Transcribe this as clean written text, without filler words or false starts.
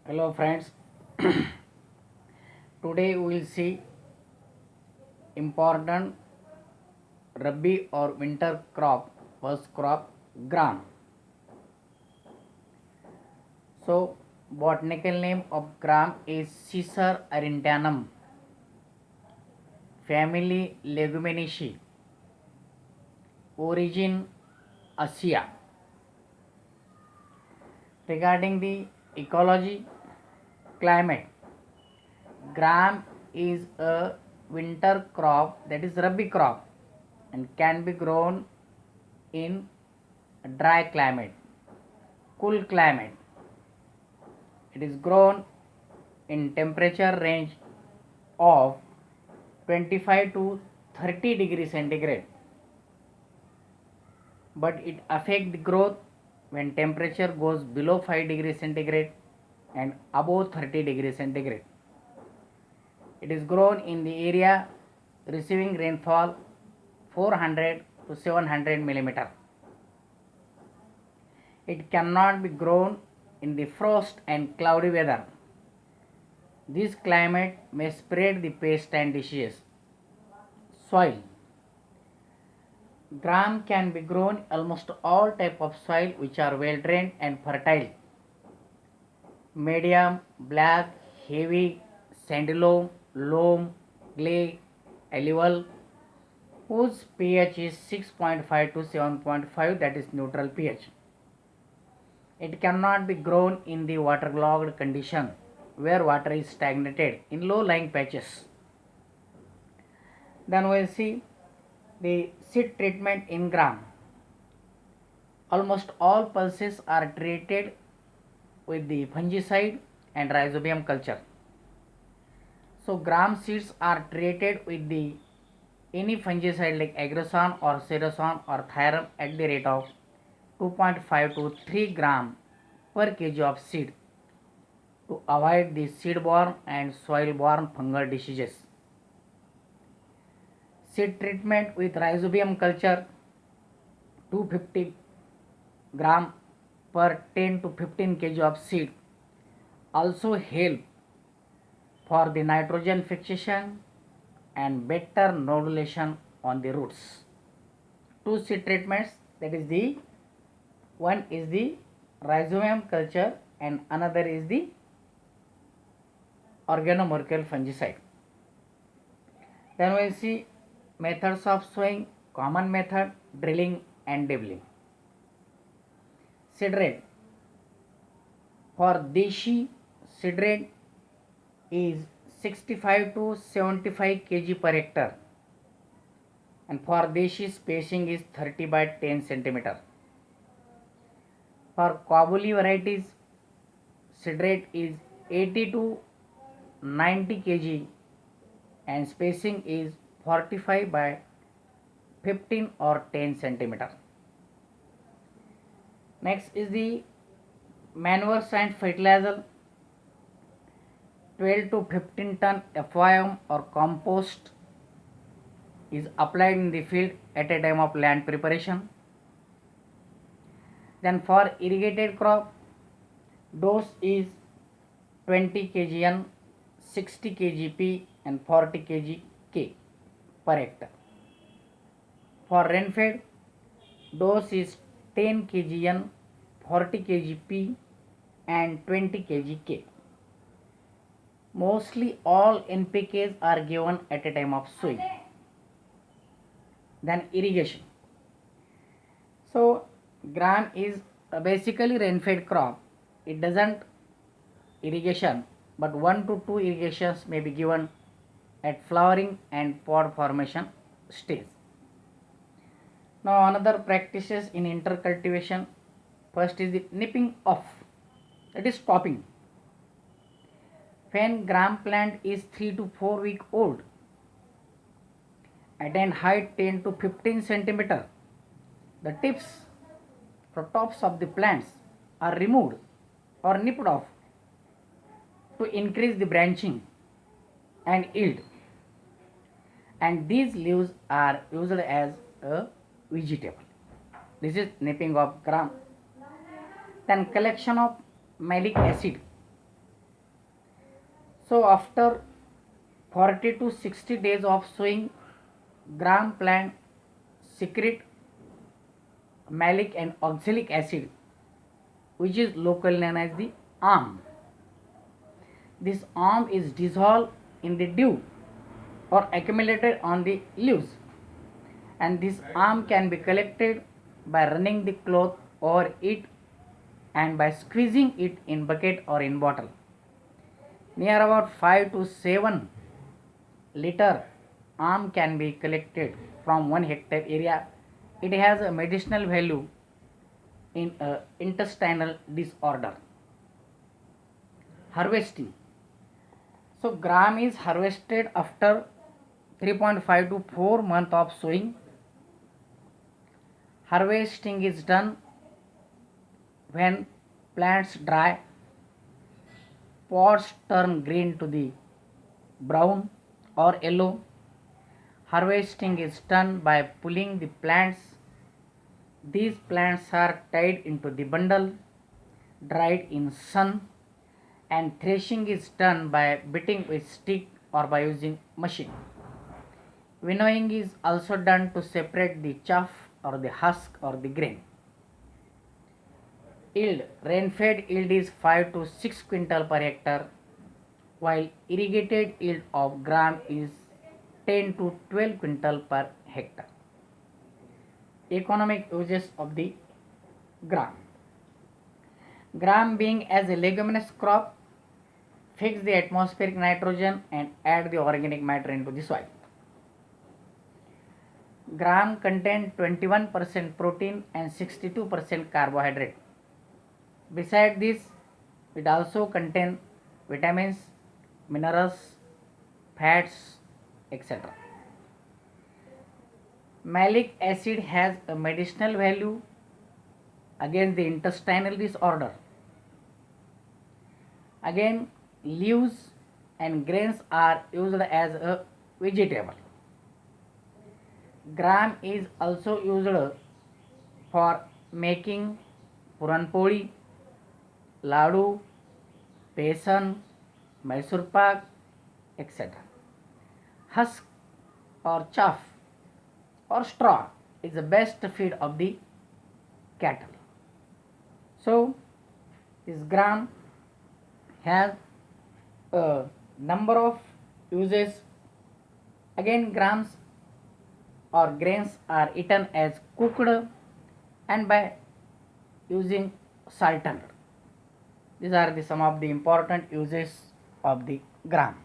Hello friends, today we will see important Rabi or winter crop, first crop gram. So botanical name of gram is Cicer arindanum, family Leguminosae, origin Asia. Regarding the ecology, climate, gram is a winter crop, that is Rabi crop, and can be grown in dry climate, cool climate. It is grown in temperature range of 25 to 30 degrees centigrade, but it affects the growth when temperature goes below 5 degrees centigrade and above 30 degrees centigrade. It is grown in the area receiving rainfall 400 to 700 millimeter. It cannot be grown in the frost and cloudy weather. This climate may spread the pest and diseases. Soil. Gram can be grown almost all type of soil which are well drained and fertile. Medium, black, heavy, sandy loam, clay, alluvial, whose pH is 6.5 to 7.5, that is neutral pH. It cannot be grown in the waterlogged condition where water is stagnated in low-lying patches. Then we will see the seed treatment in gram. Almost all pulses are treated with the fungicide and rhizobium culture. So gram seeds are treated with the any fungicide like agrocin or serocin or thiram at the rate of 2.5 to 3 gram per kg of seed to avoid the seed-borne and soil-borne fungal diseases. Seed treatment with rhizobium culture 250 gram per 10 to 15 kg of seed also help for the nitrogen fixation and better nodulation on the roots. Two seed treatments, that is the one is the rhizobium culture and another is the organomercial fungicide. Then we will see methods of sowing, common method, drilling and dabbling. Seed rate. For Deshi, seed rate is 65 to 75 kg per hectare, and for Deshi spacing is 30 by 10 centimeter. For Kabuli varieties, seed rate is 80 to 90 kg and spacing is 45 by 15 or 10 centimeter. Next is the manures and fertilizer. 12 to 15 ton FYM or compost is applied in the field at a time of land preparation. Then for irrigated crop, dose is 20 kg N, 60 kg P and 40 kg K per hectare. For rainfed, dose is 10 kg N, 40 kg P and 20 kg K. Mostly all NPKs are given at a time of sowing. Then irrigation. So gram is basically rain-fed crop. It doesn't irrigation, but 1 to 2 irrigations may be given at flowering and pod formation stage. Now another practices in intercultivation. First is the nipping off, that is stopping. When gram plant is 3 to 4 week old, attain height 10 to 15 centimeter, the tips or tops of the plants are removed or nipped off to increase the branching and yield, and these leaves are used as a vegetable. This is nipping of gram. Then collection of malic acid. So after 40 to 60 days of sowing, gram plant secrete malic and oxalic acid, which is locally known as the arm. This arm is dissolved in the dew or accumulated on the leaves, and this arm can be collected by running the cloth over it and by squeezing it in bucket or in bottle. Near about 5 to 7 liter arm can be collected from 1 hectare area. It has a medicinal value in intestinal disorder. Harvesting. So gram is harvested after 3.5 to 4 months of sowing. Harvesting is done when plants dry, pods turn green to the brown or yellow. Harvesting is done by pulling the plants. These plants are tied into the bundle, dried in sun, and threshing is done by beating with stick or by using machine. Winnowing is also done to separate the chaff or the husk or the grain. Yield. Rain-fed yield is 5 to 6 quintal per hectare, while irrigated yield of gram is 10 to 12 quintal per hectare. Economic uses of the gram. Gram being as a leguminous crop, fix the atmospheric nitrogen and add the organic matter into the soil. Gram contain 21% protein and 62% carbohydrate. Besides this, it also contains vitamins, minerals, fats, etc. Malic acid has a medicinal value against the intestinal disorder. Again, leaves and grains are used as a vegetable. Gram is also used for making puran poli, ladu, besan, Mysore pak, etc. Husk or chaff or straw is the best feed of the cattle. So this gram has a number of uses. Again, grams or grains are eaten as cooked and by using salted. These are some of the important uses of the gram.